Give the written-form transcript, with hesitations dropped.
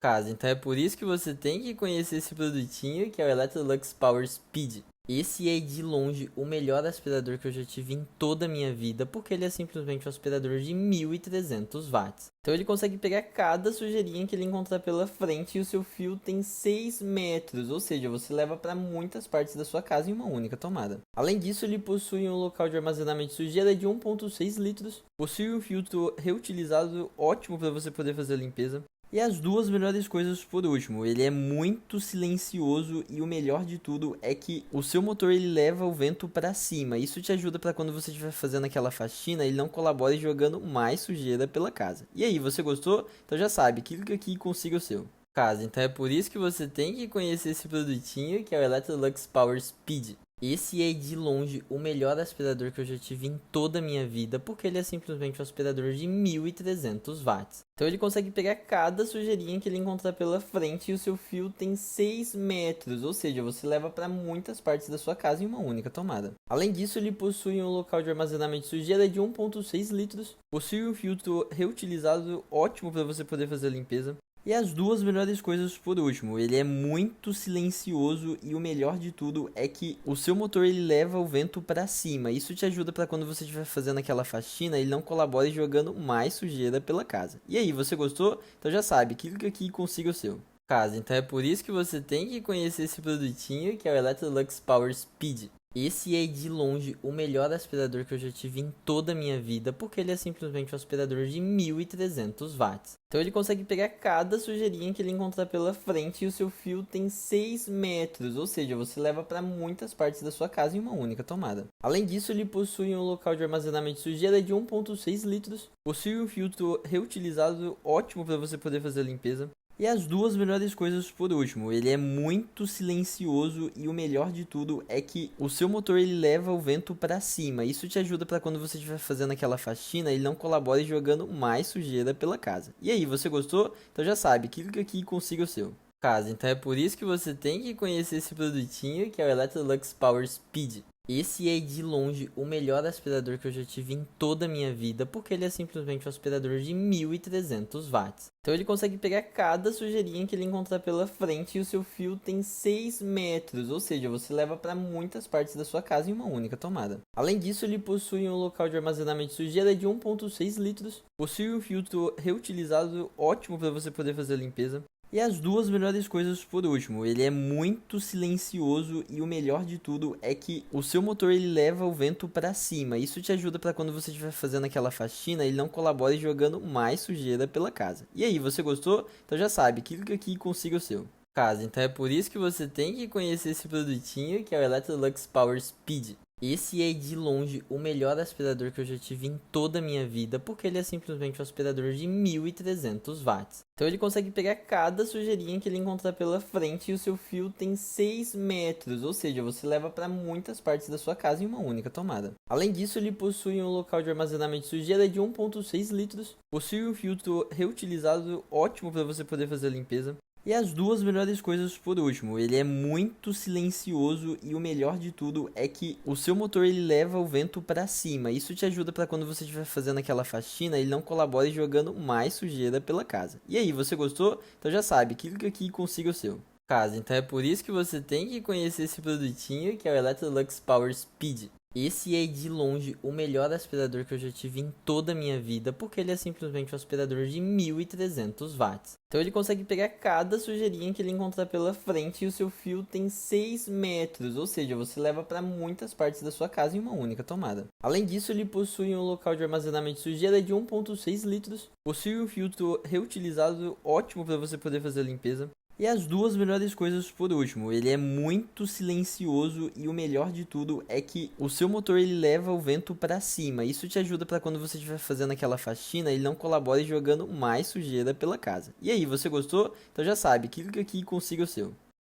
casa. Então é por isso que você tem que conhecer esse produtinho, que é o Electrolux Power Speed. Esse é de longe o melhor aspirador que eu já tive em toda a minha vida, porque ele é simplesmente um aspirador de 1300 watts. Então ele consegue pegar cada sujeirinha que ele encontrar pela frente e o seu fio tem 6 metros, ou seja, você leva para muitas partes da sua casa em uma única tomada. Além disso, ele possui um local de armazenamento de sujeira de 1,6 litros, possui um filtro reutilizado ótimo para você poder fazer a limpeza. E as duas melhores coisas por último, ele é muito silencioso e o melhor de tudo é que o seu motor ele leva o vento para cima. Isso te ajuda para quando você estiver fazendo aquela faxina, ele não colabore jogando mais sujeira pela casa. E aí, você gostou? Então já sabe, clica aqui e consiga o seu. Casa, então é por isso que você tem que conhecer esse produtinho, que é o Electrolux Power Speed. Esse é de longe o melhor aspirador que eu já tive em toda a minha vida, porque ele é simplesmente um aspirador de 1300 watts. Então ele consegue pegar cada sujeirinha que ele encontrar pela frente e o seu fio tem 6 metros, ou seja, você leva para muitas partes da sua casa em uma única tomada. Além disso, ele possui um local de armazenamento de sujeira de 1,6 litros, possui um filtro reutilizado ótimo para você poder fazer a limpeza. E as duas melhores coisas por último, ele é muito silencioso e o melhor de tudo é que o seu motor ele leva o vento para cima. Isso te ajuda para quando você estiver fazendo aquela faxina, ele não colabore jogando mais sujeira pela casa. E aí, você gostou? Então já sabe, clica aqui e consiga o seu. Casa, então é por isso que você tem que conhecer esse produtinho, que é o Electrolux Power Speed. Esse é de longe o melhor aspirador que eu já tive em toda a minha vida, porque ele é simplesmente um aspirador de 1300 watts. Então ele consegue pegar cada sujeirinha que ele encontrar pela frente e o seu fio tem 6 metros, ou seja, você leva para muitas partes da sua casa em uma única tomada. Além disso, ele possui um local de armazenamento de sujeira de 1,6 litros, possui um filtro reutilizado ótimo para você poder fazer a limpeza. E as duas melhores coisas por último, ele é muito silencioso e o melhor de tudo é que o seu motor ele leva o vento para cima. Isso te ajuda para quando você estiver fazendo aquela faxina, ele não colabore jogando mais sujeira pela casa. E aí, você gostou? Então já sabe, clica aqui e consiga o seu. Casa, então é por isso que você tem que conhecer esse produtinho, que é o Electrolux Power Speed. Esse é de longe o melhor aspirador que eu já tive em toda a minha vida, porque ele é simplesmente um aspirador de 1300 watts. Então ele consegue pegar cada sujeirinha que ele encontrar pela frente e o seu fio tem 6 metros, ou seja, você leva para muitas partes da sua casa em uma única tomada. Além disso, ele possui um local de armazenamento de sujeira de 1,6 litros, possui um filtro reutilizado ótimo para você poder fazer a limpeza. E as duas melhores coisas por último, ele é muito silencioso e o melhor de tudo é que o seu motor ele leva o vento para cima. Isso te ajuda para quando você estiver fazendo aquela faxina, ele não colabore jogando mais sujeira pela casa. E aí, você gostou? Então já sabe, clica aqui e consiga o seu. Casa, então é por isso que você tem que conhecer esse produtinho, que é o Electrolux Power Speed. Esse é de longe o melhor aspirador que eu já tive em toda a minha vida, porque ele é simplesmente um aspirador de 1300 watts. Então ele consegue pegar cada sujeirinha que ele encontrar pela frente e o seu fio tem 6 metros, ou seja, você leva para muitas partes da sua casa em uma única tomada. Além disso, ele possui um local de armazenamento de sujeira de 1,6 litros, possui um filtro reutilizado ótimo para você poder fazer a limpeza. E as duas melhores coisas por último, ele é muito silencioso e o melhor de tudo é que o seu motor ele leva o vento para cima. Isso te ajuda para quando você estiver fazendo aquela faxina, ele não colabore jogando mais sujeira pela casa. E aí, você gostou? Então já sabe, clica aqui e consiga o seu. Casa, então é por isso que você tem que conhecer esse produtinho, que é o Electrolux Power Speed. Esse é de longe o melhor aspirador que eu já tive em toda a minha vida, porque ele é simplesmente um aspirador de 1300 watts. Então ele consegue pegar cada sujeirinha que ele encontrar pela frente e o seu fio tem 6 metros, ou seja, você leva para muitas partes da sua casa em uma única tomada. Além disso, ele possui um local de armazenamento de sujeira de 1,6 litros, possui um filtro reutilizado ótimo para você poder fazer a limpeza. E as duas melhores coisas por último, ele é muito silencioso e o melhor de tudo é que o seu motor ele leva o vento para cima. Isso te ajuda para quando você estiver fazendo aquela faxina, ele não colabore jogando mais sujeira pela casa. E aí, você gostou? Então já sabe, clica aqui e consiga o seu.